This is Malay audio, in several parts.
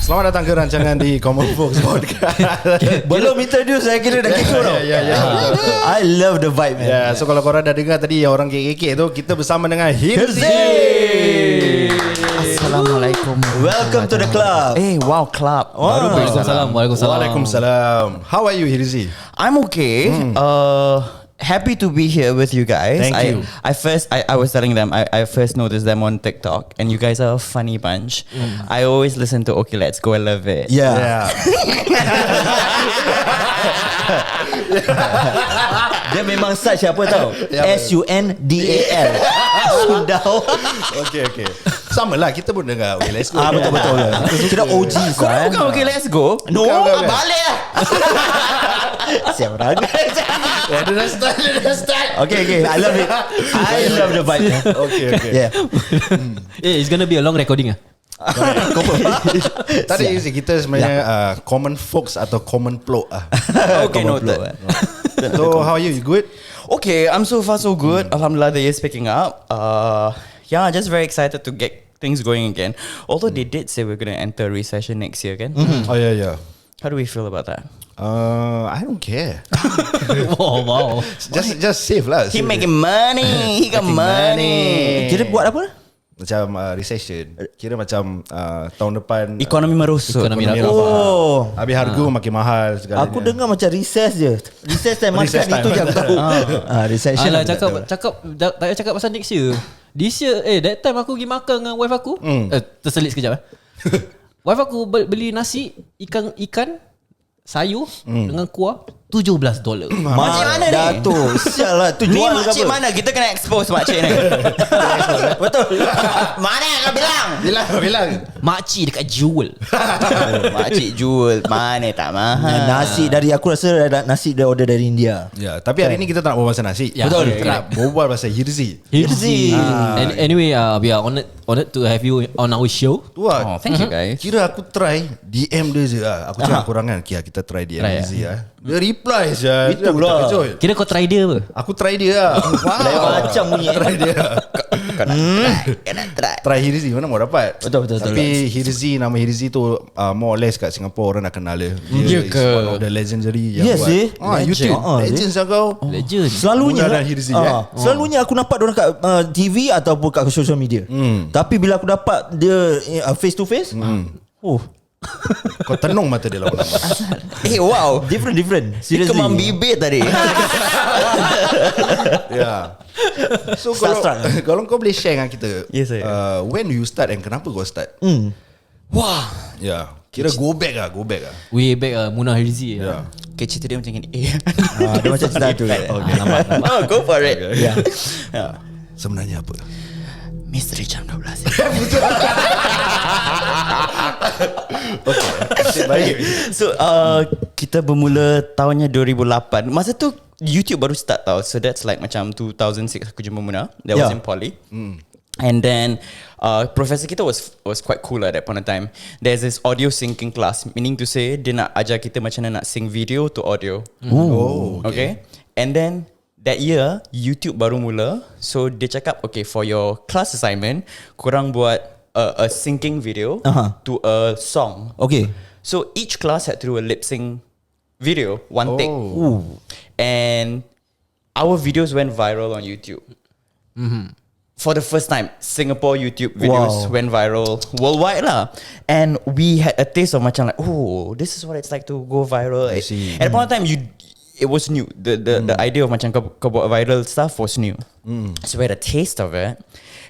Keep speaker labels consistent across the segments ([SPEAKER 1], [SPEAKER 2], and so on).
[SPEAKER 1] Selamat datang ke rancangan di Common Folks Podcast.
[SPEAKER 2] Belum introduce saya kira dah kecoh tau. I love the vibe, man.
[SPEAKER 1] So kalau korang dah dengar tadi yang orang kekek tu, kita bersama dengan Hirzi.
[SPEAKER 3] Assalamualaikum.
[SPEAKER 2] Welcome to the club.
[SPEAKER 3] Wow, club.
[SPEAKER 4] Waalaikumsalam.
[SPEAKER 1] Waalaikumsalam. How are you, Hirzi?
[SPEAKER 3] I'm okay. Happy to be here with you guys.
[SPEAKER 1] Thank you.
[SPEAKER 3] I was telling them I first noticed them on TikTok, and you guys are a funny bunch. I always listen to Okay Let's Go. I love it.
[SPEAKER 2] Yeah. Dia memang such apa tau? SUNDAL. Sundau.
[SPEAKER 1] Okay. Sama lah, kita pun dengar Okay Let's Go.
[SPEAKER 2] Betul. Kira OG kan.
[SPEAKER 3] Bukan Okay Let's Go.
[SPEAKER 2] No,
[SPEAKER 1] Bukan.
[SPEAKER 2] balik lah. Siap raga.
[SPEAKER 1] Dia dah start.
[SPEAKER 2] Okay, I love it. I love the vibe.
[SPEAKER 1] Okay.
[SPEAKER 2] Yeah.
[SPEAKER 4] It's gonna be a long recording ah.
[SPEAKER 1] Tadi Hirzi, kita sebenarnya common folks atau common plot
[SPEAKER 3] Okay,
[SPEAKER 1] Common
[SPEAKER 3] noted.
[SPEAKER 1] plot. So how are you? You good?
[SPEAKER 3] Okay, I'm so far so good. Alhamdulillah, the year's picking up. Just very excited to get things going again. Although they did say we're gonna enter recession next year again.
[SPEAKER 1] Oh yeah.
[SPEAKER 3] How do we feel about that?
[SPEAKER 1] I don't care.
[SPEAKER 4] Wow.
[SPEAKER 1] Just save lah.
[SPEAKER 3] He
[SPEAKER 1] Save
[SPEAKER 3] making money. He got money.
[SPEAKER 2] Kira buat apa?
[SPEAKER 1] macam recession. Kira macam tahun depan
[SPEAKER 3] Ekonomi merosot.
[SPEAKER 4] Ekonomi
[SPEAKER 2] Oh.
[SPEAKER 1] habis harga makin mahal segalanya.
[SPEAKER 2] Aku dengar macam recess je. Recess time makan
[SPEAKER 1] Recess time.
[SPEAKER 2] itu je aku tahu. Recession.
[SPEAKER 4] Alah,
[SPEAKER 2] aku tak tahu.
[SPEAKER 4] cakap tak payah cakap pasal next year. This year that time aku pergi makan dengan wife aku. Terselit sekejap wife aku beli nasi ikan sayur dengan kuah $17.
[SPEAKER 3] Makcik mana ni?
[SPEAKER 2] Datuk. Sial lah. Tu
[SPEAKER 3] Ni
[SPEAKER 2] jual ke
[SPEAKER 3] makcik
[SPEAKER 2] apa?
[SPEAKER 3] mana? Kita kena expose makcik ni.
[SPEAKER 2] Betul.
[SPEAKER 3] Mana kau bilang?
[SPEAKER 1] Bilang.
[SPEAKER 4] Makcik dekat jual.
[SPEAKER 3] Makcik jual. Mana tak mahal.
[SPEAKER 2] Nasi dari aku rasa nasi dia order dari India.
[SPEAKER 1] Ya, tapi hari ni kita tak nak berbual pasal nasi.
[SPEAKER 4] Ya,
[SPEAKER 1] Betul.
[SPEAKER 4] okay.
[SPEAKER 1] Kita nak berbual pasal Hirzi.
[SPEAKER 4] Hirzi. Anyway, we are honored to have you on our show.
[SPEAKER 1] Tu lah.
[SPEAKER 3] Oh, thank you guys.
[SPEAKER 1] Kira aku try DM dia je lah. Aku cakap korang kan, kita try DM
[SPEAKER 4] Try,
[SPEAKER 1] Hirzi lah. Dia reply je.
[SPEAKER 2] Itulah.
[SPEAKER 4] Kira kau try dia apa?
[SPEAKER 1] Aku try dia lah.
[SPEAKER 2] Lain macam bunyi.
[SPEAKER 1] Try dia.
[SPEAKER 3] Kau nak try. Kau nak try.
[SPEAKER 1] Try Hirzi, mana mau dapat.
[SPEAKER 2] Betul.
[SPEAKER 1] Tapi Hirzi, nama Hirzi tu more or less kat Singapore orang nak kenal dia. Dia
[SPEAKER 4] Ya
[SPEAKER 1] is
[SPEAKER 4] ke?
[SPEAKER 1] one of the legendary yang
[SPEAKER 2] Yes,
[SPEAKER 1] buat
[SPEAKER 2] Legend.
[SPEAKER 1] YouTube Legend lah kau.
[SPEAKER 4] Legend.
[SPEAKER 2] Selalunya
[SPEAKER 1] Munah dan Hirzi,
[SPEAKER 2] Selalunya aku nampak diorang kat TV ataupun kat social media. Tapi bila aku dapat dia face to face,
[SPEAKER 1] Kau tenung mata dia lawan.
[SPEAKER 3] Wow.
[SPEAKER 2] different.
[SPEAKER 3] Dia
[SPEAKER 2] Seriously.
[SPEAKER 3] kemam bibir tadi.
[SPEAKER 1] Ya. So
[SPEAKER 2] Start.
[SPEAKER 1] kalau kau boleh share dengan kita,
[SPEAKER 3] Yes, sir.
[SPEAKER 1] when you start and kenapa kau start?
[SPEAKER 3] Wah.
[SPEAKER 1] Ya. Kira go back lah.
[SPEAKER 4] Way back Munah Hirzi.
[SPEAKER 1] Ya.
[SPEAKER 3] Okay, cerita dia macam ni.
[SPEAKER 2] Dia macam cerita tu.
[SPEAKER 3] Oh, go for it.
[SPEAKER 1] Sebenarnya apa?
[SPEAKER 3] Misteri jam 12.
[SPEAKER 1] Baik.
[SPEAKER 3] So kita bermula tahunnya 2008. Masa tu YouTube baru start tau. So that's like macam 2006 aku jumpa Munah. That was in poly. And then professor kita was quite cool at that point of time. There's this audio syncing class, meaning to say dia nak ajar kita macam mana nak sync video to audio.
[SPEAKER 1] Oh,
[SPEAKER 3] Okay. And then that year YouTube baru mula. So dia cakap, okay, for your class assignment, korang buat a syncing video to a song.
[SPEAKER 2] Okay.
[SPEAKER 3] So each class had to do a lip sync video, one take. And our videos went viral on YouTube. For the first time, Singapore YouTube videos went viral worldwide lah. And we had a taste of macam like, oh, this is what it's like to go viral.
[SPEAKER 1] I see.
[SPEAKER 3] At the point of time, it was new. The idea of macam kau buat viral stuff was new. So we had a taste of it.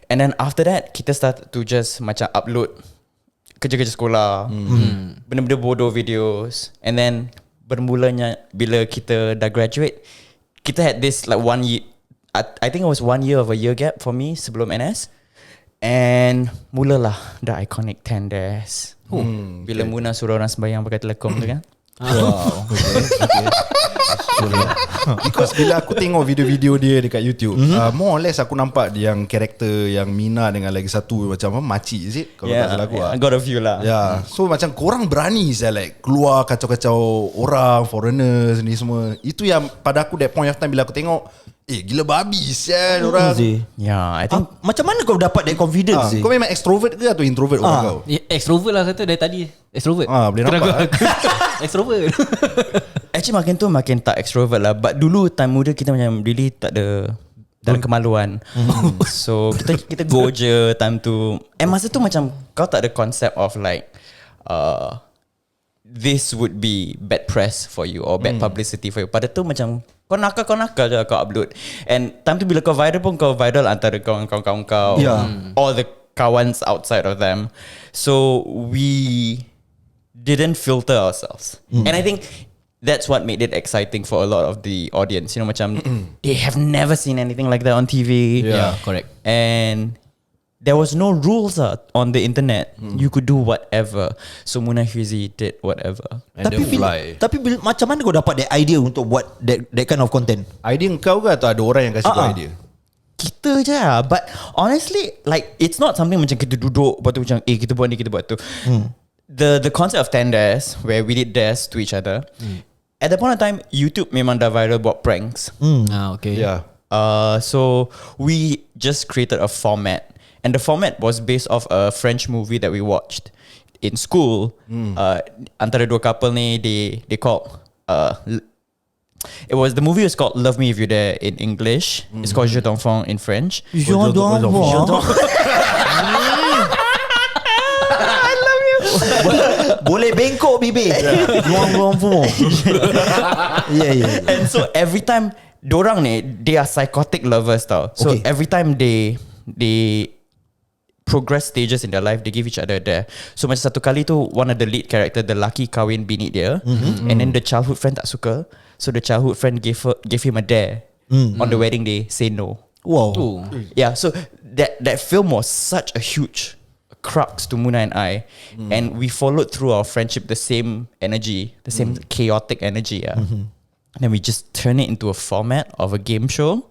[SPEAKER 3] And then after that, kita started to just macam upload kerja-kerja sekolah, benda-benda bodoh videos. And then bermulanya bila kita dah graduate, kita had this like 1 year, I think it was 1 year of a year gap for me sebelum NS. And mulalah the iconic 10 days. Bila Munah suruh orang sembahyang pakai telekom tu kan.
[SPEAKER 1] Wow. Okay. Because bila aku tengok video-video dia dekat YouTube, more or less aku nampak dia yang karakter yang Mina dengan lagi satu macam apa, makcik is it? Kalau tak salah aku
[SPEAKER 3] I got a few lah.
[SPEAKER 1] So macam korang berani saya like keluar kacau-kacau orang, foreigners ni semua. Itu yang pada aku that point of time bila aku tengok, gila babi sial orang.
[SPEAKER 3] I think
[SPEAKER 2] Macam mana kau dapat that confidence
[SPEAKER 1] Kau memang extrovert ke atau introvert orang kau?
[SPEAKER 4] Extrovert lah kata dari tadi. Extrovert.
[SPEAKER 1] Boleh nampak.
[SPEAKER 4] Extrovert.
[SPEAKER 3] actually makin tu makin tak extrovert lah. But dulu time muda kita macam really tak ada kemaluan. So kita go je time tu. And masa tu macam kau tak ada concept of like this would be bad press for you or bad publicity for you. Pada tu macam kau nakal je kau upload. And time tu bila kau viral pun kau viral antara kawan-kawan kau, all the kawans outside of them. So we didn't filter ourselves. And I think that's what made it exciting for a lot of the audience. You know, macam they have never seen anything like that on TV.
[SPEAKER 4] Yeah, correct.
[SPEAKER 3] And there was no rules on the internet. You could do whatever. So Munah Hirzi did whatever.
[SPEAKER 1] And
[SPEAKER 2] Tapi macam mana kau dapat that idea untuk buat that kind of content?
[SPEAKER 1] Idea kau ke atau ada orang yang kasih kau idea?
[SPEAKER 3] Kita je lah. But honestly, like it's not something macam kita duduk lepas tu macam kita buat ni, kita buat tu. The concept of 10 dares, where we did dares to each other, at the point of time YouTube memang dah viral buat pranks.
[SPEAKER 4] Okay.
[SPEAKER 1] Yeah.
[SPEAKER 3] So we just created a format. And the format was based off a French movie that we watched in school. Antara dua couple ni, they called the movie was called Love Me If You're There in English. It's called Je t'enfant in French.
[SPEAKER 2] Je t'enfant.
[SPEAKER 3] I love you.
[SPEAKER 2] Boleh bengkok bibir. Yeah.
[SPEAKER 3] And so every time dorang ni, they are psychotic lovers tau. So every time they progress stages in their life, they give each other a dare. So macam satu kali tu, one of the lead character, the lelaki kahwin bini dia, and then the childhood friend tak suka. So the childhood friend gave him a dare on the wedding day, say no.
[SPEAKER 2] Wow.
[SPEAKER 3] Yeah, so that film was such a huge crux to Munah and I, and we followed through our friendship the same energy, the same chaotic energy. And then we just turn it into a format of a game show,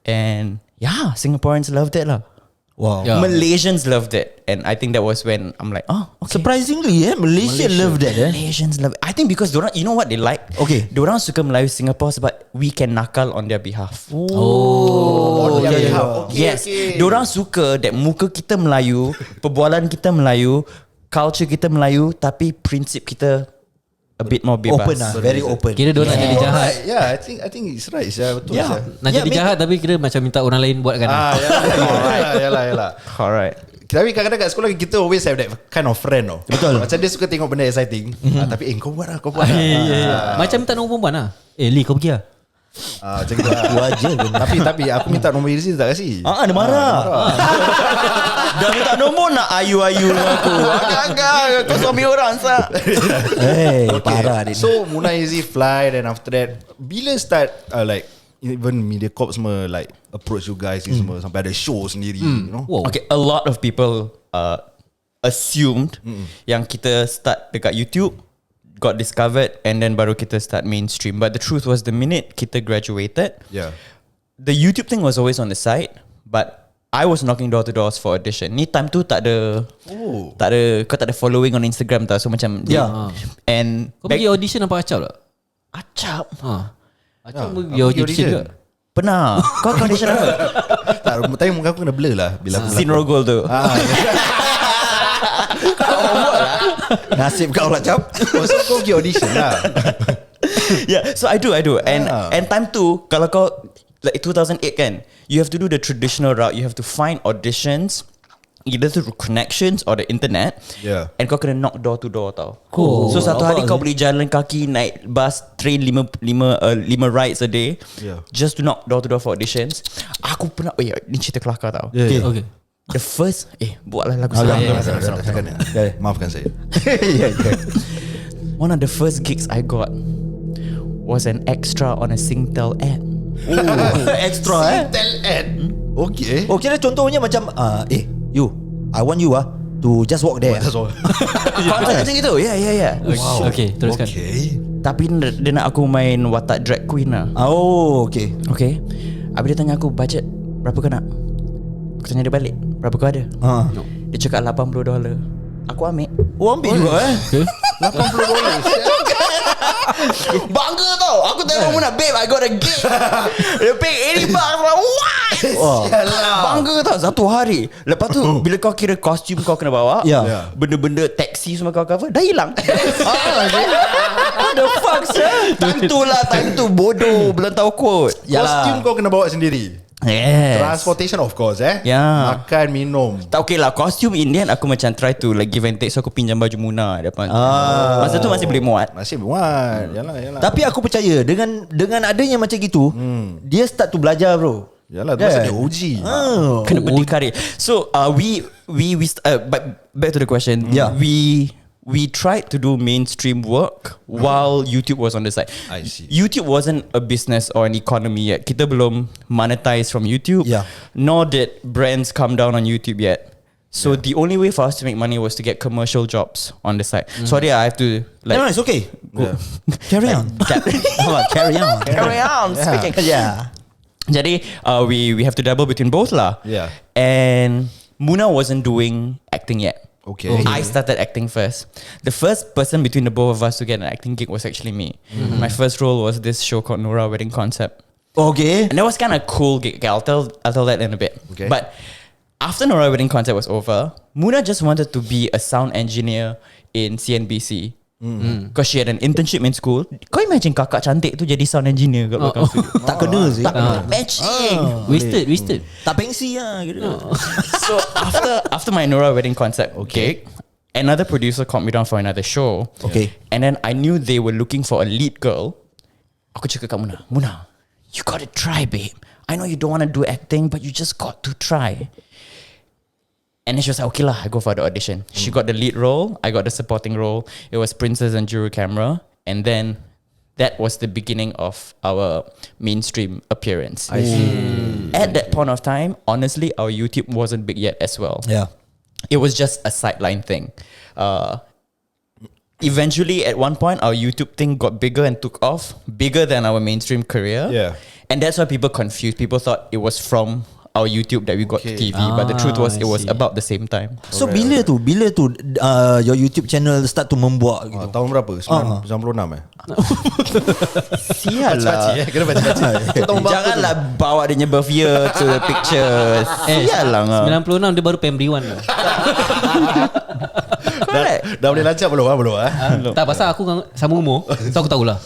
[SPEAKER 3] and yeah, Singaporeans loved it lah.
[SPEAKER 2] Wow.
[SPEAKER 4] Yeah.
[SPEAKER 3] Malaysians loved it, and I think that was when I'm like, okay.
[SPEAKER 2] Surprisingly, Malaysia love that.
[SPEAKER 3] Malaysians love it. I think because dorang, you know what they like?
[SPEAKER 2] Okay.
[SPEAKER 3] Dorang suka Melayu Singapore sebab we can nakal on their behalf. Yes. Dorang suka that muka kita Melayu, perbualan kita Melayu, culture kita Melayu, tapi prinsip kita a bit more bebas.
[SPEAKER 2] Open lah, very open.
[SPEAKER 4] Kira dia nak jadi jahat.
[SPEAKER 1] Yeah, I think it's right. Betul.
[SPEAKER 4] Nak jadi jahat tapi kira macam minta orang lain buatkan.
[SPEAKER 1] Yalah.
[SPEAKER 3] Alright.
[SPEAKER 1] Tapi kadang-kadang kat sekolah kita always have that kind of friend tau.
[SPEAKER 2] Betul.
[SPEAKER 1] Macam dia suka tengok benda exciting, tapi kau buat lah.
[SPEAKER 4] Macam minta nombor perempuan lah. Lee kau pergi lah.
[SPEAKER 1] Macam gitu lah.
[SPEAKER 2] Wajar.
[SPEAKER 1] Tapi aku minta nombor Hirzi tak kasih.
[SPEAKER 2] Dia marah.
[SPEAKER 3] Dah minta nombor nak ayu-ayu dengan aku. Agak-agak kau suami orang sah.
[SPEAKER 2] Parah dia.
[SPEAKER 1] So Munah Hirzi fly, then after that bila start like even MediaCorp semua like approach you guys ni semua sampai ada show sendiri, you know?
[SPEAKER 4] Wow.
[SPEAKER 3] Okay, a lot of people assumed yang kita start dekat YouTube, got discovered, and then baru kita start mainstream. But the truth was the minute kita graduated, the YouTube thing was always on the side, but I was knocking door to doors for audition. Ni time tu tak ada kau tak ada following on Instagram tau. So macam and
[SPEAKER 4] Kau pergi audition nampak acap tak?
[SPEAKER 3] acap.
[SPEAKER 4] Acap pergi audition ke?
[SPEAKER 3] Pernah. Kau audition apa?
[SPEAKER 1] Tak, tapi muka aku kena blur lah bila aku
[SPEAKER 3] Scene Rogol tu.
[SPEAKER 2] Nasib kau lah Cap.
[SPEAKER 1] so kau pergi audition lah.
[SPEAKER 3] Yeah, so I do. And time tu kalau kau like 2008 kan, you have to do the traditional route. You have to find auditions either through connections or the internet. And kau kena knock door to door tau.
[SPEAKER 2] Cool.
[SPEAKER 3] So satu hari kau boleh jalan kaki, naik bus, train 5 rides a day, just to knock door to door for auditions. Aku pernah ni cerita kelakar tau.
[SPEAKER 4] Okay.
[SPEAKER 3] The first buatlah lagu
[SPEAKER 1] Maafkan saya.
[SPEAKER 3] One of the first gigs I got was an extra on a Singtel ad.
[SPEAKER 2] Extra
[SPEAKER 1] Tell ad. Okay.
[SPEAKER 2] Oh kira contohnya macam you, I want you to just walk there.
[SPEAKER 1] That's all.
[SPEAKER 3] Macam gitu. Yeah.
[SPEAKER 4] Wow. Okay, teruskan.
[SPEAKER 1] Okay.
[SPEAKER 3] Tapi dia nak aku main watak drag queen lah.
[SPEAKER 2] Oh, okay.
[SPEAKER 3] Okay. Habis dia tanya aku, budget berapa kau nak? Aku tanya dia balik, berapa kau ada? Dia cakap $80. Aku ambil.
[SPEAKER 2] Oh, ambil juga
[SPEAKER 4] Okay.
[SPEAKER 3] Bangga tau. Aku tengok Munah, babe, I got a gig. Dia pay $80. What? Bangga tau. Satu hari. Lepas tu bila kau kira kostum kau kena bawa, benda-benda taxi semua kau cover, dah hilang. What the fuck, sir? Time tu bodoh, belum tahu quote.
[SPEAKER 1] Kostum kau kena bawa sendiri.
[SPEAKER 3] Yes.
[SPEAKER 1] Transportation of course
[SPEAKER 3] Yeah.
[SPEAKER 1] Makan, minum.
[SPEAKER 3] Tak okay lah. Kostum Indian aku macam try to like give and take. So aku pinjam baju Munah depan. Masa tu masih boleh muat.
[SPEAKER 1] Masih muat. Yalah.
[SPEAKER 2] Tapi aku percaya dengan adanya macam gitu, dia start to belajar bro.
[SPEAKER 1] Yalah, tu pasal dia OG.
[SPEAKER 3] Kena berdikari. So but back to the question.
[SPEAKER 2] Yeah.
[SPEAKER 3] We tried to do mainstream work while YouTube was on the side.
[SPEAKER 1] I see.
[SPEAKER 3] YouTube wasn't a business or an economy yet. Kita belum monetize from YouTube.
[SPEAKER 2] Yeah.
[SPEAKER 3] Nor did brands come down on YouTube yet. So the only way for us to make money was to get commercial jobs on the side. Sorry, I have to like.
[SPEAKER 2] No, it's okay.
[SPEAKER 1] Yeah.
[SPEAKER 2] Carry on. Carry on.
[SPEAKER 3] Carry on. Speaking.
[SPEAKER 2] Yeah.
[SPEAKER 3] Jadi we have to double between both lah.
[SPEAKER 1] Yeah.
[SPEAKER 3] And Munah wasn't doing acting yet.
[SPEAKER 1] Okay.
[SPEAKER 3] I started acting first. The first person between the both of us to get an acting gig was actually me. My first role was this show called Nora Wedding Concept.
[SPEAKER 2] Okay.
[SPEAKER 3] And that was kind of cool gig. Okay, I'll tell that in a bit.
[SPEAKER 1] Okay.
[SPEAKER 3] But after Nora Wedding Concept was over, Munah just wanted to be a sound engineer in CNBC. Because she had an internship in school. Kau imagine kakak cantik tu jadi sound engineer kat belakang studio.
[SPEAKER 2] Tak kena sih.
[SPEAKER 3] Matching.
[SPEAKER 4] Wasted.
[SPEAKER 2] Tak pengsi lah gitu.
[SPEAKER 3] So after my Nora Wedding Concept gig, another producer called me down for another show.
[SPEAKER 2] Okay.
[SPEAKER 3] And then I knew they were looking for a lead girl. Aku cakap kat Munah, you gotta try, babe. I know you don't want to do acting, but you just got to try. And then she was like, okay lah, I go for the audition. She got the lead role, I got the supporting role. It was Princess and Juru camera. And then that was the beginning of our mainstream appearance.
[SPEAKER 1] I see.
[SPEAKER 3] At that point of time, honestly, our YouTube wasn't big yet as well.
[SPEAKER 2] Yeah.
[SPEAKER 3] It was just a sideline thing. Eventually, at one point, our YouTube thing got bigger and took off, bigger than our mainstream career.
[SPEAKER 1] Yeah.
[SPEAKER 3] And that's why people confused. People thought it was from our YouTube that we got to TV, but the truth was it was
[SPEAKER 4] I see.
[SPEAKER 3] about the same time.
[SPEAKER 2] So bila tu your YouTube channel start to membuat gitu.
[SPEAKER 1] Tahun berapa? 96
[SPEAKER 3] Sial
[SPEAKER 1] Baca-baca
[SPEAKER 3] lah.
[SPEAKER 1] Kena baca-baca.
[SPEAKER 3] Janganlah bawa dia punya birth year to the picture. Sial lah.
[SPEAKER 4] 96 dia baru primary 1 lah.
[SPEAKER 1] Dah boleh lancar belum? Belum
[SPEAKER 4] Tak pasal aku sama umur. So aku tahulah.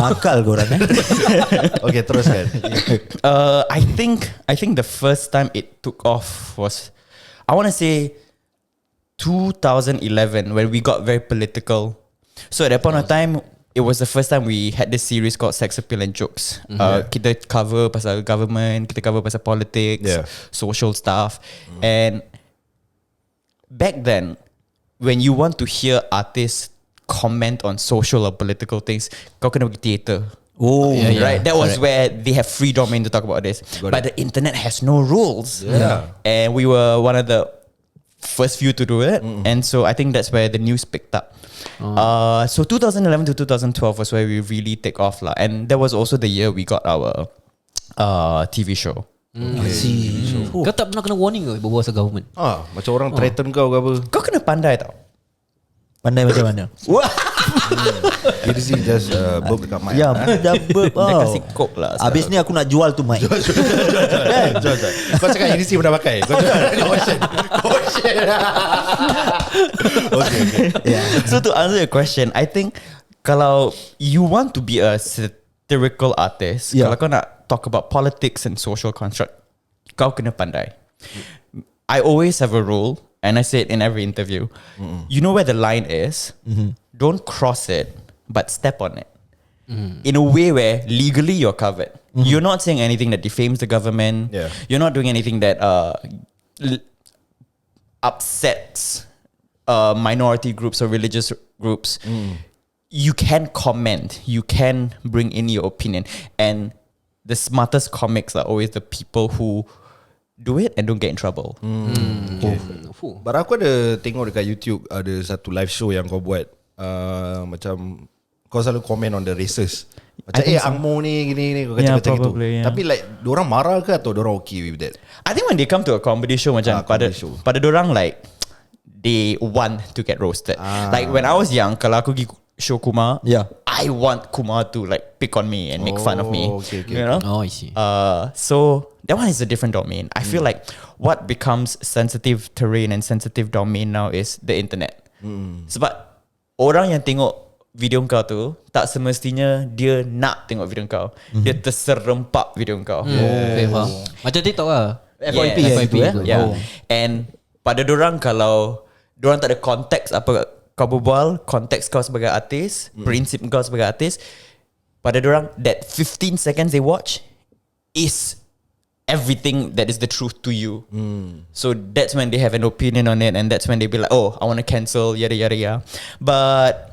[SPEAKER 2] Nakal korang
[SPEAKER 1] Okay, teruskan.
[SPEAKER 3] I think the first time it took off was, I want to say 2011, when we got very political. So at that point of time, it was the first time we had this series called Sex Appeal and Jokes. Kita cover pasal government, kita cover pasal politics, social stuff. And back then, when you want to hear artists comment on social or political things, kau kena pergi theatre.
[SPEAKER 2] Oh,
[SPEAKER 3] Right, that was where they have free domain to talk about this. But the internet has no rules. And we were one of the first few to do it. And so I think that's where the news picked up. So 2011 to 2012 was where we really take off lah. And that was also the year we got our TV show.
[SPEAKER 2] I see.
[SPEAKER 4] Kau tak pernah kena warning ke berbual pasal government?
[SPEAKER 1] Macam orang threaten kau ke apa?
[SPEAKER 3] Kau kena pandai tau.
[SPEAKER 2] Pandai macam mana? Wah.
[SPEAKER 1] Hirzi just burp dekat mic.
[SPEAKER 2] Ya, dah burp.
[SPEAKER 3] Dia kasih coke lah.
[SPEAKER 2] Habis ni aku nak jual tu mic.
[SPEAKER 1] Jual. Kau cakap Hirzi pernah pakai. Kau jual. Caution. Okay.
[SPEAKER 3] So to answer your question, I think kalau you want to be a satirical artist, kalau kau nak talk about politics and social construct, kau kena pandai. I always have a rule, and I say it in every interview. You know where the line is. Don't cross it, but step on it. In a way where legally you're covered. You're not saying anything that defames the government. You're not doing anything that upsets minority groups or religious groups. You can comment. You can bring in your opinion. And the smartest comics are always the people who do it and don't get in trouble.
[SPEAKER 1] But aku ada tengok dekat YouTube, ada satu live show yang kau buat, macam kau selalu comment on the races. Macam
[SPEAKER 3] I think so.
[SPEAKER 1] angmo ni gini kau
[SPEAKER 3] Yeah,
[SPEAKER 1] kacau-kacau gitu.
[SPEAKER 3] probably, yeah.
[SPEAKER 1] Tapi like dorang marah ke atau dorang okay with that?
[SPEAKER 3] I think when they come to a comedy show macam pada
[SPEAKER 1] comedy show.
[SPEAKER 3] dorang like they want to get roasted. Like when I was young, kalau aku pergi show Kumar,
[SPEAKER 2] Yeah.
[SPEAKER 3] I want Kumar to like pick on me and make fun of me.
[SPEAKER 1] Okay.
[SPEAKER 3] You know?
[SPEAKER 4] Oh, I see.
[SPEAKER 3] So that one is a different domain. I feel like what becomes sensitive terrain and sensitive domain now is the internet. Sebab orang yang tengok video kau tu tak semestinya dia nak tengok video kau. Dia terserempak video kau.
[SPEAKER 4] Faham. Macam TikTok lah.
[SPEAKER 2] FYP
[SPEAKER 3] Yes.
[SPEAKER 2] gitu
[SPEAKER 3] Yeah. And pada dorang kalau dorang tak ada konteks apa kau berbual, konteks kau sebagai artis, prinsip kau sebagai artis, pada dorang that 15 seconds they watch is everything that is the truth to you. So that's when they have an opinion on it, and that's when they be like, oh, I want to cancel yada yada yada. But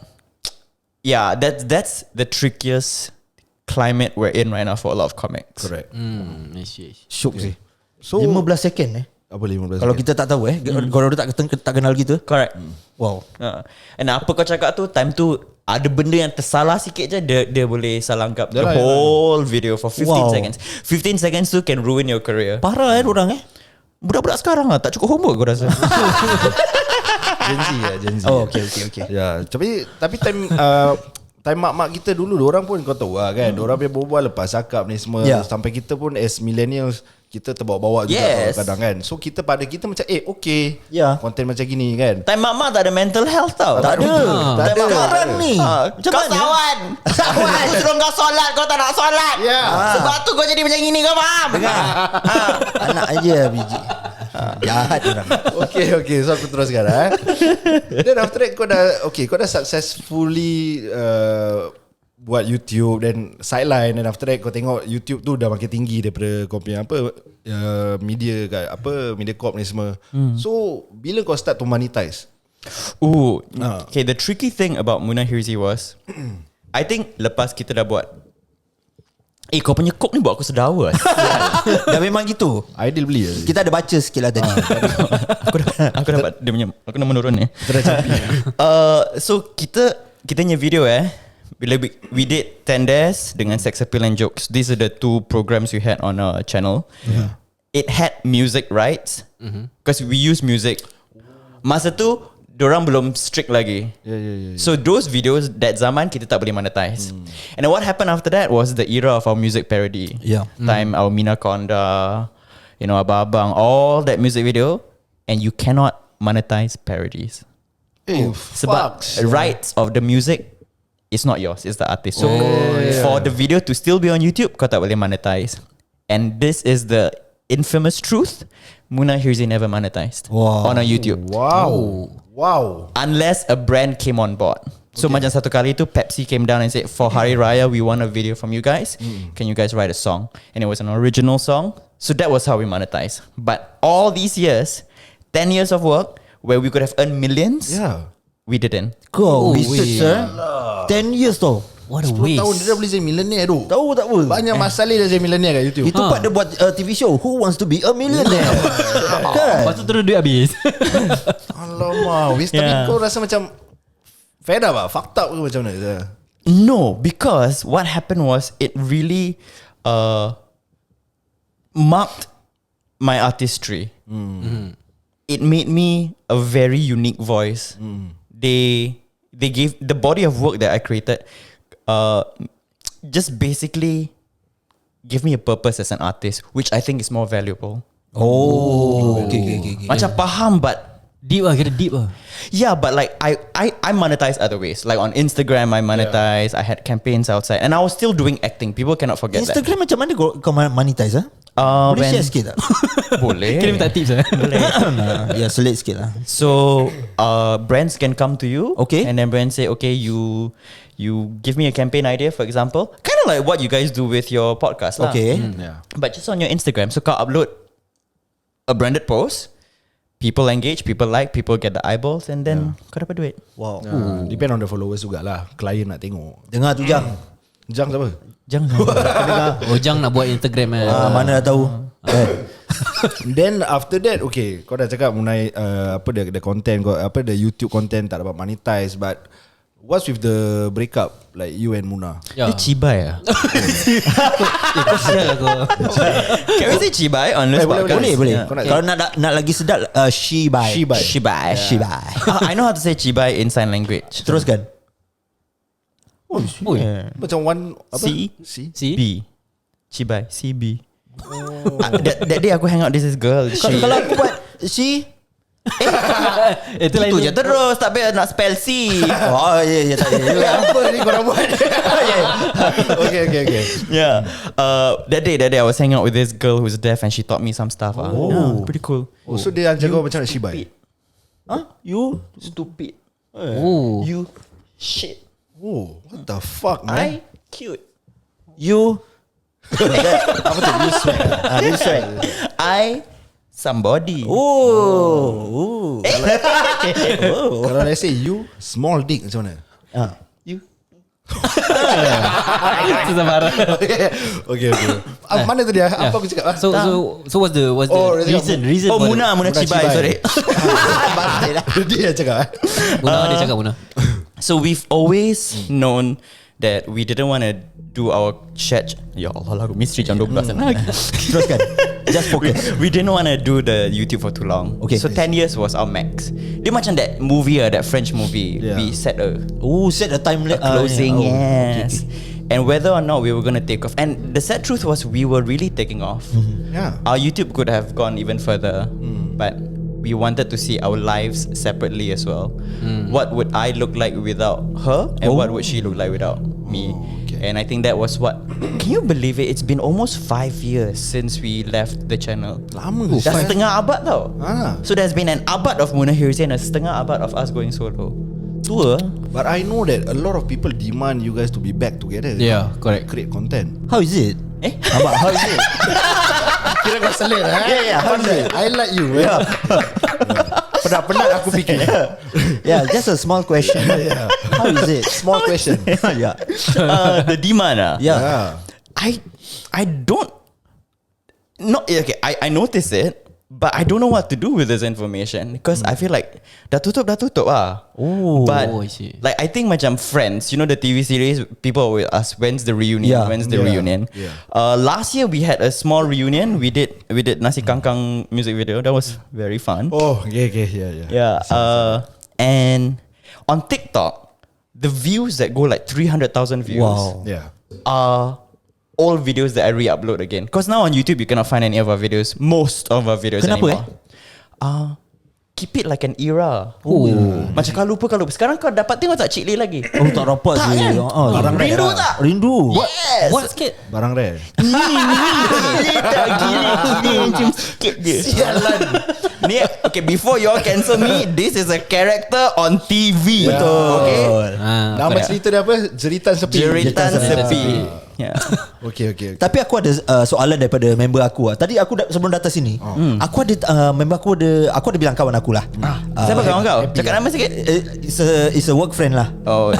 [SPEAKER 3] yeah, that's the trickiest climate we're in right now for a lot of comics.
[SPEAKER 1] Correct.
[SPEAKER 4] I see.
[SPEAKER 2] Syuk sih.
[SPEAKER 1] So
[SPEAKER 2] 15 second
[SPEAKER 1] apa 15
[SPEAKER 2] Kalau kita tak tahu kalau dia tak kenal kita.
[SPEAKER 3] Correct.
[SPEAKER 2] Wow.
[SPEAKER 3] And apa kau cakap tu, time tu ada benda yang tersalah sikit je, dia boleh salah anggap the
[SPEAKER 1] Yalah,
[SPEAKER 3] whole video for 15
[SPEAKER 2] Wow.
[SPEAKER 3] seconds. 15 seconds tu can ruin your career.
[SPEAKER 2] Parah orang
[SPEAKER 3] Budak-budak sekarang lah tak cukup homework aku rasa.
[SPEAKER 1] Gen Z.
[SPEAKER 2] Oh, okay.
[SPEAKER 1] Ya, tapi time mak-mak kita dulu orang pun kau tahu lah kan. Orang punya berbual lepas cakap ni semua.
[SPEAKER 2] Yeah.
[SPEAKER 1] Sampai kita pun as millennials kita terbawa-bawa juga
[SPEAKER 3] Yes.
[SPEAKER 1] kadang kan. So kita pada kita macam okay.
[SPEAKER 2] Yeah.
[SPEAKER 1] Konten macam gini kan.
[SPEAKER 3] Time mak-mak tak ada mental health tau.
[SPEAKER 2] Tak ada.
[SPEAKER 1] Tak ada.
[SPEAKER 2] Sekarang ni.
[SPEAKER 3] Macam kau sawan. Aku suruh kau solat, kau tak nak solat. Sebab tu kau jadi macam gini, kau faham?
[SPEAKER 2] Anak aja biji. Jahat orang.
[SPEAKER 1] Okay. So aku teruskan Then after that kau dah successfully buat YouTube dan sideline, dan after that kau tengok YouTube tu dah makin tinggi daripada kau punya media Mediacorp ni semua. So bila kau start to monetize?
[SPEAKER 3] Okay, the tricky thing about Munah Hirzi was I think lepas kita dah buat kau punya kok ni buat aku sedawa.
[SPEAKER 2] Dah memang gitu.
[SPEAKER 1] Ideal beli
[SPEAKER 2] Kita ada baca sikit lah tadi.
[SPEAKER 3] Aku dapat dia punya, aku dah menurun ni. So kita punya video bila we did 10 Dares dengan Sex Appeal and Jokes. These are the two programs we had on our channel. It had music rights because we use music. Masa tu dorang belum strict lagi.
[SPEAKER 1] Yeah.
[SPEAKER 3] So those videos that zaman kita tak boleh monetize. And then what happened after that was the era of our music parody.
[SPEAKER 2] Yeah.
[SPEAKER 3] Time our Mina Konda, Abang, all that music video, and you cannot monetize parodies. Sebab rights of the music is not yours, it's the artist. So for the video to still be on YouTube, kau tak boleh monetize. And this is the infamous truth. Munah Hirzi never monetized on our YouTube.
[SPEAKER 1] Wow.
[SPEAKER 3] Unless a brand came on board. So macam satu kali tu Pepsi came down and said, for Hari Raya we want a video from you guys. Can you guys write a song? And it was an original song. So that was how we monetized. But all these years, 10 years of work where we could have earned millions, we didn't.
[SPEAKER 2] Kau research 10 years tau.
[SPEAKER 4] What a
[SPEAKER 1] 10 tahun
[SPEAKER 4] waste.
[SPEAKER 1] dia dah boleh jadi millionaire tu.
[SPEAKER 2] Tahu tak apa.
[SPEAKER 1] Banyak masalah dah jadi millionaire kat YouTube.
[SPEAKER 2] Itu part dia buat TV show Who Wants to be a Millionaire. Kan?
[SPEAKER 4] Lepas tu terus duit habis.
[SPEAKER 1] Alamak, tapi kau rasa macam fed up fucked up ke macam mana?
[SPEAKER 3] No, because what happened was it really marked my artistry. It made me a very unique voice. They gave the body of work that I created just basically give me a purpose as an artist, which I think is more valuable.
[SPEAKER 2] Okay.
[SPEAKER 3] Macam faham, but
[SPEAKER 4] Deep lah, kira deep lah.
[SPEAKER 3] yeah, but like I monetize other ways. Like on Instagram, I monetize. I had campaigns outside, and I was still doing acting. People cannot forget
[SPEAKER 2] Instagram macam mana kau monetize boleh
[SPEAKER 3] when-
[SPEAKER 2] share sikit tak?
[SPEAKER 3] Boleh.
[SPEAKER 4] Kira minta tips lah.
[SPEAKER 2] Ya selit sikit lah.
[SPEAKER 3] So brands can come to you,
[SPEAKER 2] Okay.
[SPEAKER 3] and then brands say, okay, you give me a campaign idea, for example, kind of like what you guys do with your podcast, lah.
[SPEAKER 2] Okay.
[SPEAKER 3] But just on your Instagram. So kau upload a branded post, people engage, people like, people get the eyeballs, and then kau dapat duit.
[SPEAKER 2] Wow.
[SPEAKER 1] Depend on the followers jugalah. Klien nak tengok.
[SPEAKER 2] Dengar tu Jang.
[SPEAKER 1] Jang siapa?
[SPEAKER 3] Jangan.
[SPEAKER 4] Ojang nak buat Instagram
[SPEAKER 2] Mana dah tahu.
[SPEAKER 1] Then after that, okay, kau dah cakap mengenai the content, the YouTube content tak dapat monetize, but What's with the breakup, like you and Munah?
[SPEAKER 4] Ya.
[SPEAKER 3] Dia cibai lah.
[SPEAKER 4] Kau sial lah kau.
[SPEAKER 3] Can we say cibai on this podcast?
[SPEAKER 2] Boleh.
[SPEAKER 1] Kau nak-
[SPEAKER 2] Kalau nak lagi sedap, shibai.
[SPEAKER 1] Shibai.
[SPEAKER 3] I know how to say cibai in sign language.
[SPEAKER 2] Teruskan.
[SPEAKER 4] Oi.
[SPEAKER 1] Macam one apa?
[SPEAKER 3] C.
[SPEAKER 4] Si.
[SPEAKER 3] B. Cibai. CB. That day aku hang out this girl.
[SPEAKER 2] Kalau aku buat she,
[SPEAKER 4] Itu lain
[SPEAKER 3] Itu
[SPEAKER 4] tu.
[SPEAKER 3] je terus. Tak payah nak spell C.
[SPEAKER 2] oh ya tak ya.
[SPEAKER 1] Apa ni korang buat? Okay.
[SPEAKER 3] Yeah. That day I was hanging out with this girl who's deaf and she taught me some stuff. Yeah, pretty cool.
[SPEAKER 1] Oh, so dia ajar kau macam nak shibai?
[SPEAKER 2] You
[SPEAKER 3] Stupid.
[SPEAKER 4] Oh.
[SPEAKER 3] You shit.
[SPEAKER 1] Oh, what the fuck, man?
[SPEAKER 3] I cute.
[SPEAKER 2] You apa tu? You swag. You swag.
[SPEAKER 3] I somebody.
[SPEAKER 2] Oh.
[SPEAKER 1] Kalau let's say you small dick macam mana?
[SPEAKER 3] You.
[SPEAKER 4] Itu sabar.
[SPEAKER 1] Okay. Mana tu dia? Apa aku cakap?
[SPEAKER 4] So what's the
[SPEAKER 1] Oh,
[SPEAKER 4] reason
[SPEAKER 3] Oh,
[SPEAKER 4] for
[SPEAKER 3] Munah
[SPEAKER 1] Munah
[SPEAKER 3] cibai.
[SPEAKER 1] cibai.
[SPEAKER 3] Sorry.
[SPEAKER 1] Dia yang cakap.
[SPEAKER 4] Munah dia cakap Munah.
[SPEAKER 3] So we've always known that we didn't want to do our chat. Ya Allah, lagu misteri jam 12 lagi.
[SPEAKER 2] Teruskan. Just focus.
[SPEAKER 3] We didn't want to do the YouTube for too long.
[SPEAKER 2] Okay.
[SPEAKER 3] So 10 years was our max. Dia macam that movie, that French movie.
[SPEAKER 1] Yeah.
[SPEAKER 3] We set a
[SPEAKER 2] Set a time
[SPEAKER 3] closing.
[SPEAKER 2] yeah.
[SPEAKER 3] Yes. And whether or not we were going to take off. And the sad truth was we were really taking off.
[SPEAKER 1] Yeah.
[SPEAKER 3] Our YouTube could have gone even further. But we wanted to see our lives separately as well. What would I look like without her? And what would she look like without me?
[SPEAKER 1] okay.
[SPEAKER 3] And I think that was what. Can you believe it? It's been almost 5 years since we left the channel.
[SPEAKER 1] Lama.
[SPEAKER 3] Dah setengah abad tau. So there's been an abad of Munah Hirzi and a setengah abad of us going solo. Tua.
[SPEAKER 1] But I know that a lot of people demand you guys to be back together.
[SPEAKER 4] Yeah, correct.
[SPEAKER 1] Create content.
[SPEAKER 2] How is it? Abang, how is it?
[SPEAKER 1] Kira kau selit
[SPEAKER 2] Yeah, how is it?
[SPEAKER 1] I like you. Yeah. Penat aku fikir.
[SPEAKER 2] Yeah, just a small question.
[SPEAKER 1] Yeah.
[SPEAKER 2] How is it?
[SPEAKER 1] Small question.
[SPEAKER 2] Yeah.
[SPEAKER 3] The demand.
[SPEAKER 2] Yeah.
[SPEAKER 3] I don't. Not okay. I notice it, but I don't know what to do with this information because I feel like dah tutup ah.
[SPEAKER 2] Oh,
[SPEAKER 3] but
[SPEAKER 4] I see.
[SPEAKER 3] like I think macam Friends, you know the TV series. People will ask when's the reunion?
[SPEAKER 2] Yeah.
[SPEAKER 3] When's the reunion?
[SPEAKER 1] Yeah.
[SPEAKER 3] Last year we had a small reunion. We did Nasi Kangkang music video. That was very fun.
[SPEAKER 1] Oh, yeah.
[SPEAKER 3] Yeah. And on TikTok, the views that go like 300,000 views
[SPEAKER 2] Wow.
[SPEAKER 1] Yeah.
[SPEAKER 3] are all videos that I re-upload again. Because now on YouTube you cannot find any of our videos. Most of our videos
[SPEAKER 2] Kenapa,
[SPEAKER 3] anymore. Keep it like an era. Macam kau lupa. Sekarang kau dapat tengok tak Cik Lee lagi?
[SPEAKER 2] Oh, tak dapat
[SPEAKER 3] Tak
[SPEAKER 2] je.
[SPEAKER 3] kan?
[SPEAKER 1] Barang
[SPEAKER 3] Rindu
[SPEAKER 1] rare
[SPEAKER 3] tak?
[SPEAKER 2] Rindu.
[SPEAKER 3] Yes.
[SPEAKER 4] What sikit?
[SPEAKER 1] Barang rare.
[SPEAKER 3] Tak gini macam sikit je.
[SPEAKER 1] Sialan.
[SPEAKER 3] Ni okay, before you all cancel me, this is a character on TV.
[SPEAKER 1] Betul.
[SPEAKER 3] Okay.
[SPEAKER 1] Nama cerita dia apa? Jeritan sepi.
[SPEAKER 3] Jeritan sepi. Yeah.
[SPEAKER 1] Okay.
[SPEAKER 2] Tapi aku ada soalan daripada member aku. Tadi aku sebelum datang sini, aku ada member aku ada bilang kawan aku lah.
[SPEAKER 3] Siapa kawan kau? Cakap nama sikit.
[SPEAKER 2] It's a work friend lah.
[SPEAKER 3] Oh,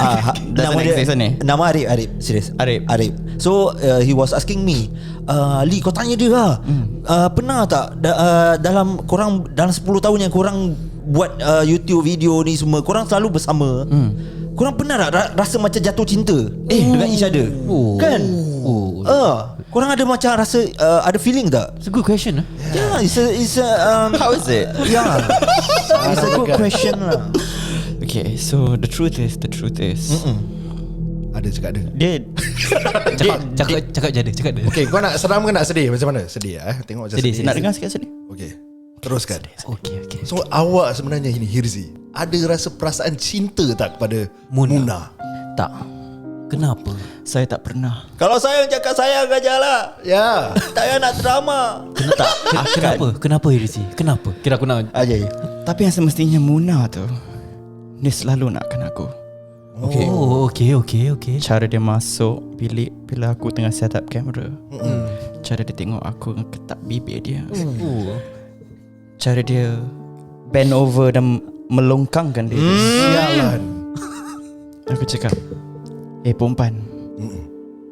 [SPEAKER 3] doesn't exist ni.
[SPEAKER 2] Nama Arif, serius.
[SPEAKER 3] Arif.
[SPEAKER 2] So he was asking me, Lee, kau tanya dia lah, pernah tak dalam 10 tahun yang korang buat YouTube video ni semua, korang selalu bersama, korang pernah tak rasa macam jatuh cinta dengan each other? Kan? Korang ada macam rasa ada feeling tak?
[SPEAKER 4] It's a good question.
[SPEAKER 2] Yeah, it's a
[SPEAKER 3] How is it?
[SPEAKER 2] yeah, it's a good question lah.
[SPEAKER 3] Okay, so the truth is
[SPEAKER 1] Ada cakap dia.
[SPEAKER 4] Cakap je ada.
[SPEAKER 1] Okay, kau nak seram ke nak sedih? Macam mana? Sedih Tengok macam sedih.
[SPEAKER 3] Nak dengar sikit sedih?
[SPEAKER 1] Okay, teruskan.
[SPEAKER 4] Okay.
[SPEAKER 1] So awak sebenarnya ini Hirzi, ada rasa perasaan cinta tak kepada Munah?
[SPEAKER 4] Tak. Kenapa?
[SPEAKER 3] Saya tak pernah.
[SPEAKER 2] Kalau sayang cakap sayang aja lah.
[SPEAKER 1] Ya.
[SPEAKER 2] Tak payah nak drama.
[SPEAKER 4] Kenapa Hirzi? Kenapa? Kira aku nak
[SPEAKER 2] Aja.
[SPEAKER 3] Tapi yang semestinya Munah tu, dia selalu nakkan aku.
[SPEAKER 4] Okay. Oh, okay.
[SPEAKER 3] Cara dia masuk bilik bila aku tengah set up kamera. Cara dia tengok aku ketap bibir dia. Cara dia bend over dan melongkangkan diri.
[SPEAKER 1] Sialan.
[SPEAKER 3] Aku cakap, perempuan,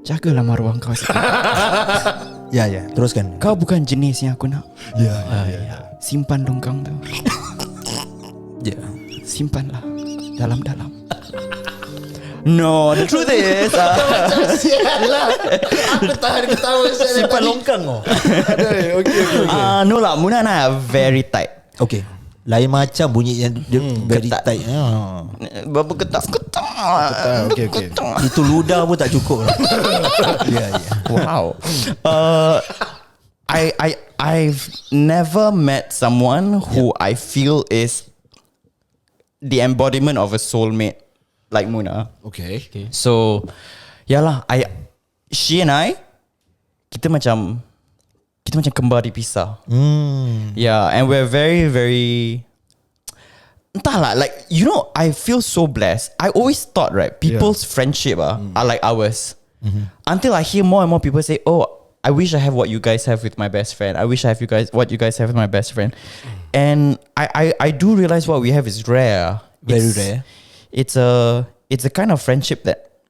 [SPEAKER 3] jagalah maruah kau sikit.
[SPEAKER 2] Ya, teruskan.
[SPEAKER 3] Kau bukan jenis yang aku nak.
[SPEAKER 1] Ya.
[SPEAKER 3] Simpan longkang tu.
[SPEAKER 2] Ya.
[SPEAKER 3] Simpanlah dalam-dalam. No, the truth is
[SPEAKER 1] Macam sial lah. Aku tahan ketawa sial.
[SPEAKER 2] Simpan longkang kau.
[SPEAKER 1] Aduh, okay.
[SPEAKER 3] no lah, Munah and I are very tight.
[SPEAKER 2] Okay. Lain macam bunyi yang dia very
[SPEAKER 3] ketat.
[SPEAKER 2] tight.
[SPEAKER 3] Berapa ketak.
[SPEAKER 1] Okay.
[SPEAKER 2] Itu ludah pun tak cukup lah. Ya.
[SPEAKER 3] Wow. I've never met someone who I feel is the embodiment of a soulmate like Munah.
[SPEAKER 1] Okay.
[SPEAKER 3] So, yalah, she and I, kita macam kembar dipisah. Yeah, and we're very, very, entahlah, like, you know, I feel so blessed. I always thought, right, people's friendship are like ours. Until I hear more and more people say, oh, I wish I have what you guys have with my best friend. I wish I have what you guys have with my best friend. And I do realize what we have is rare.
[SPEAKER 2] Very rare.
[SPEAKER 3] It's a kind of friendship that.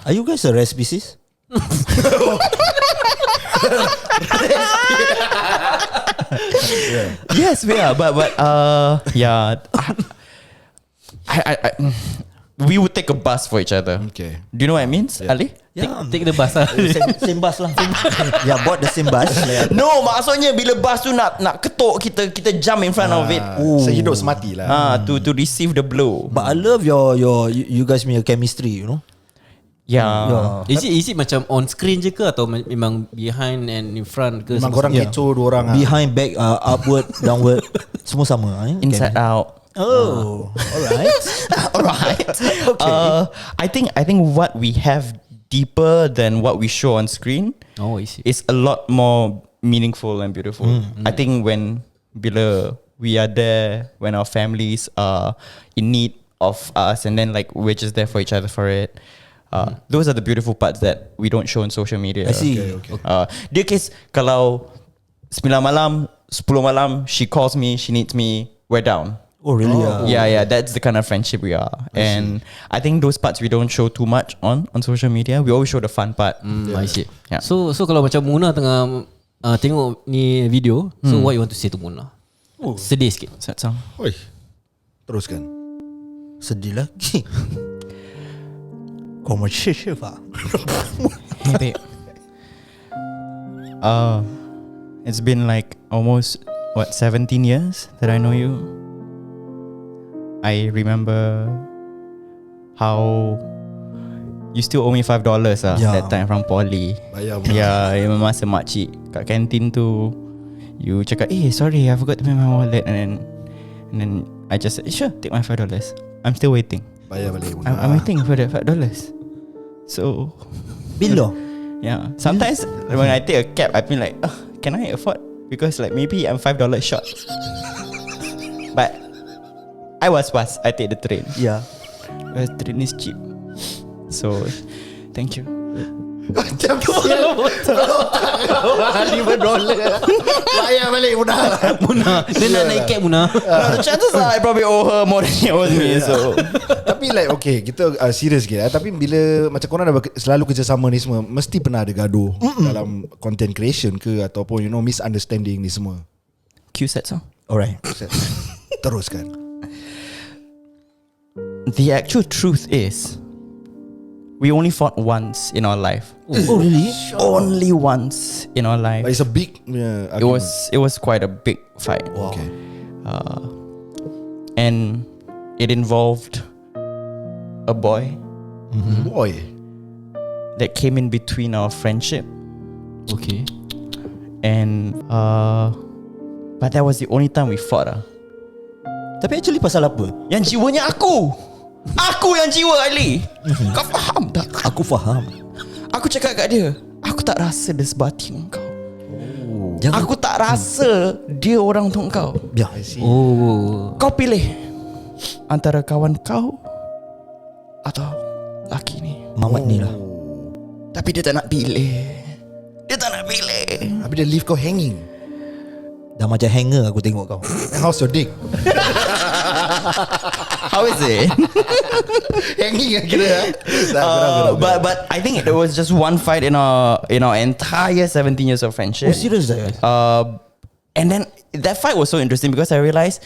[SPEAKER 2] Are you guys a rare species?
[SPEAKER 3] Yes, we are. But yeah, I we would take a bus for each other.
[SPEAKER 1] Okay.
[SPEAKER 3] Do you know what it means, Ali?
[SPEAKER 4] Take the bus lah.
[SPEAKER 2] Same bus lah. Yeah, bought the same bus.
[SPEAKER 3] No, maksudnya bila bus tu nak ketuk kita jump in front of it.
[SPEAKER 1] Sehidup semati lah.
[SPEAKER 3] To receive the blow.
[SPEAKER 2] But I love you guys punya chemistry, you know.
[SPEAKER 3] Yeah.
[SPEAKER 4] Is it macam on screen je ke atau memang behind and in front ke?
[SPEAKER 1] Memang korang kecoh dua orang.
[SPEAKER 2] Behind, back, upward, downward, semua sama.
[SPEAKER 3] Inside out.
[SPEAKER 2] Oh, alright.
[SPEAKER 3] Alright.
[SPEAKER 2] Okay.
[SPEAKER 3] I think what we have deeper than what we show on screen is a lot more meaningful and beautiful. I think bila we are there, when our families are in need of us, and then like we're just there for each other for it. Those are the beautiful parts that we don't show on social media.
[SPEAKER 2] I see.
[SPEAKER 1] Okay.
[SPEAKER 3] Dia case kalau 9 malam, 10 malam, she calls me, she needs me, we're down.
[SPEAKER 2] Oh, really?
[SPEAKER 3] Yeah, that's the kind of friendship we are. I think those parts we don't show too much on social media. We always show the fun part.
[SPEAKER 4] I see.
[SPEAKER 3] Yeah.
[SPEAKER 4] So kalau macam Munah tengah tengok ni video, so what you want to say to Munah? Sedih sikit.
[SPEAKER 3] Sad song.
[SPEAKER 1] Oi. Teruskan.
[SPEAKER 2] Sedih lagi. Kau macam siapa?
[SPEAKER 3] Hey babe. It's been like almost 17 years that I know you. I remember how you still owe me $5 that time from poly.
[SPEAKER 1] Bayar.
[SPEAKER 3] Yeah, masa makcik kat kantin tu, you cakap, sorry, I forgot to pay my wallet, and then I just said, sure, take my $5. I'm still waiting.
[SPEAKER 1] Bayar balik.
[SPEAKER 3] I'm waiting for that $5. So
[SPEAKER 2] Bila?
[SPEAKER 3] yeah, sometimes when I take a cab, I feel like, can I afford? Because like maybe I'm $5 short. But I was I take the train.
[SPEAKER 2] Yeah.
[SPEAKER 3] The train is cheap. So thank you.
[SPEAKER 1] Macam sial. $5. Bayar balik
[SPEAKER 4] Munah, dia nak naik cab Munah.
[SPEAKER 3] The chances are I probably owe her more than she owes me. So
[SPEAKER 1] Tapi like okay, kita serius sikit tapi bila macam korang dah selalu kerjasama ni semua, mesti pernah ada gaduh dalam content creation ke ataupun you know misunderstanding ni semua.
[SPEAKER 3] cue set song.
[SPEAKER 2] Alright.
[SPEAKER 1] Teruskan.
[SPEAKER 3] The actual truth is, we only fought once in our life.
[SPEAKER 2] Oh, really?
[SPEAKER 3] Only once in our life.
[SPEAKER 1] But it's a big
[SPEAKER 3] It was quite a big fight.
[SPEAKER 1] Wow. Okay.
[SPEAKER 3] And it involved a boy
[SPEAKER 1] Boy.
[SPEAKER 3] that came in between our friendship.
[SPEAKER 4] Okay.
[SPEAKER 3] And but that was the only time we fought.
[SPEAKER 2] Tapi actually pasal apa?
[SPEAKER 3] Yang jiwanya aku. Aku yang jiwa, Ali. Kau faham tak?
[SPEAKER 2] Aku faham.
[SPEAKER 3] Aku cakap kat dia, aku tak rasa dia sebati kau.
[SPEAKER 2] Jangan.
[SPEAKER 3] Aku tak rasa dia orang untuk kau.
[SPEAKER 2] Ya.
[SPEAKER 3] Kau pilih antara kawan kau atau laki ni.
[SPEAKER 2] Mamat ni lah.
[SPEAKER 3] Tapi dia tak nak pilih. Dia tak nak pilih.
[SPEAKER 1] Habis dia leave kau hanging.
[SPEAKER 2] Dah macam hanger aku tengok kau.
[SPEAKER 1] How's your dick?
[SPEAKER 3] How is it?
[SPEAKER 1] Hanging lah kira.
[SPEAKER 3] But I think there was just one fight in our entire 17 years of friendship.
[SPEAKER 2] Oh, serious dah?
[SPEAKER 3] And then that fight was so interesting because I realized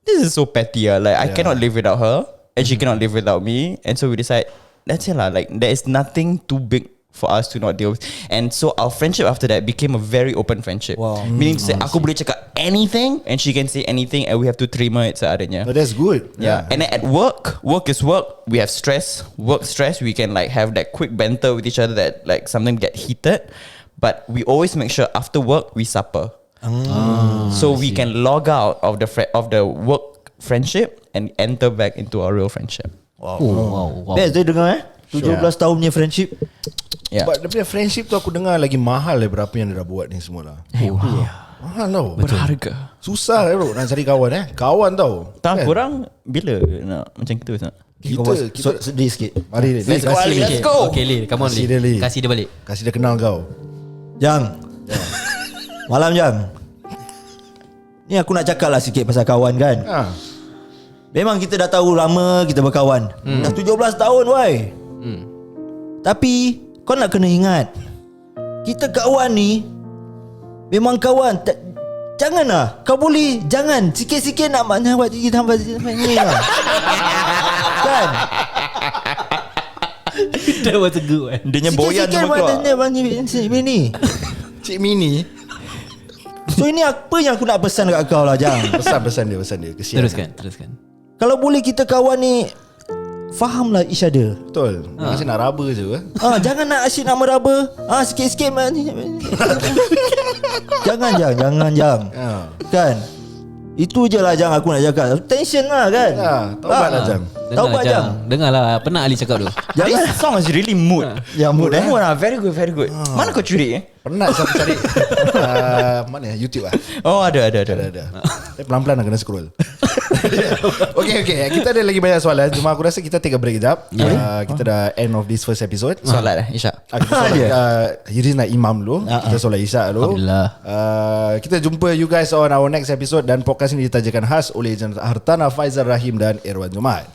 [SPEAKER 3] this is so petty. Like I cannot live without her. and she cannot live without me. And so we decide, that's it lah. Like there is nothing too big for us to not deal with. And so our friendship after that became a very open friendship.
[SPEAKER 2] Wow.
[SPEAKER 3] Meaning to say, aku boleh cakap anything and she can say anything, and we have to terima it seadanya.
[SPEAKER 1] But that's good.
[SPEAKER 3] Yeah. And then at work is work. We have stress, work stress. We can like have that quick banter with each other that like something get heated. But we always make sure after work we supper. So we can log out of the work friendship and enter back into our real friendship.
[SPEAKER 4] Wow.
[SPEAKER 2] Best dia dengar 17 tahun punya friendship.
[SPEAKER 3] Yeah.
[SPEAKER 1] But dia punya friendship tu aku dengar lagi mahal daripada apa yang dia dah buat ni semua lah. Mahal tau.
[SPEAKER 3] Berharga.
[SPEAKER 1] Susah bro nak cari kawan Kawan tau.
[SPEAKER 3] Tak korang bila nak macam kita nak?
[SPEAKER 1] Kita
[SPEAKER 2] sedih sikit.
[SPEAKER 1] Mari Lee.
[SPEAKER 3] Let's go, Ali. Let's go.
[SPEAKER 4] Okay Lee, come on
[SPEAKER 1] Kasih dia,
[SPEAKER 4] Lee.
[SPEAKER 1] Lee.
[SPEAKER 4] Kasih dia balik.
[SPEAKER 1] Kasih dia kenal kau.
[SPEAKER 2] Jang. Malam Jang. Ni aku nak cakap lah sikit pasal kawan kan. Memang kita dah tahu lama kita berkawan. Dah 17 tahun why. Tapi kau nak kena ingat, kita kawan ni memang kawan. Janganlah. Kau boleh jangan sikit-sikit nak makna buat kita tambah ni lah. Kan?
[SPEAKER 4] That was a good one.
[SPEAKER 3] Dia nya boyan semua keluar.
[SPEAKER 2] Sikit-sikit ni.
[SPEAKER 1] Cik Mini.
[SPEAKER 2] So ini apa yang aku nak pesan kat kau lah Jang.
[SPEAKER 1] Pesan dia. Kesian.
[SPEAKER 4] Teruskan.
[SPEAKER 2] Kalau boleh kita kawan ni, fahamlah each other.
[SPEAKER 1] Betul. Masih nak raba je
[SPEAKER 2] Jangan nak asyik nak meraba. Sikit-sikit Jangan Jang. Kan? Itu je lah Jang aku nak cakap. Tension lah kan.
[SPEAKER 1] Taubat lah Jang.
[SPEAKER 2] Taubat Jang.
[SPEAKER 4] Dengarlah, pernah Ali cakap tu.
[SPEAKER 3] This song is really mood.
[SPEAKER 2] Ya mood
[SPEAKER 3] Mood lah. Very good. Mana kau curi
[SPEAKER 1] Penat saya cari mana YouTube
[SPEAKER 3] Oh ada.
[SPEAKER 1] Tapi pelan-pelan nak kena scroll. Okay kita ada lagi banyak soalan. Cuma aku rasa kita take a break sekejap. Kita dah end of this first episode.
[SPEAKER 3] Solat lah Isyak.
[SPEAKER 1] Kita solat Hirzi nak imam dulu. Kita solat Isyak dulu.
[SPEAKER 4] Alhamdulillah.
[SPEAKER 1] Kita jumpa you guys on our next episode. Dan podcast ini ditajakan khas oleh Agent Hartanah, Faizal Rahim dan Irwan Jumat.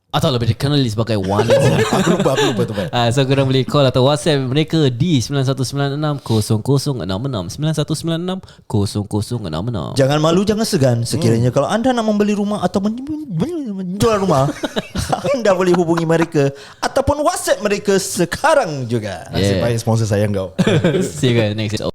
[SPEAKER 4] Atau lebih dikenali sebagai Wan&Zal.
[SPEAKER 1] Aku lupa tu Pak.
[SPEAKER 4] So korang boleh call atau WhatsApp mereka di 9196 0066 9196 0066.
[SPEAKER 2] Jangan malu, jangan segan. Sekiranya kalau anda nak membeli rumah atau menjual rumah, anda boleh hubungi mereka ataupun WhatsApp mereka sekarang juga.
[SPEAKER 1] Nasib baik sponsor sayang kau.
[SPEAKER 4] See you guys next episode.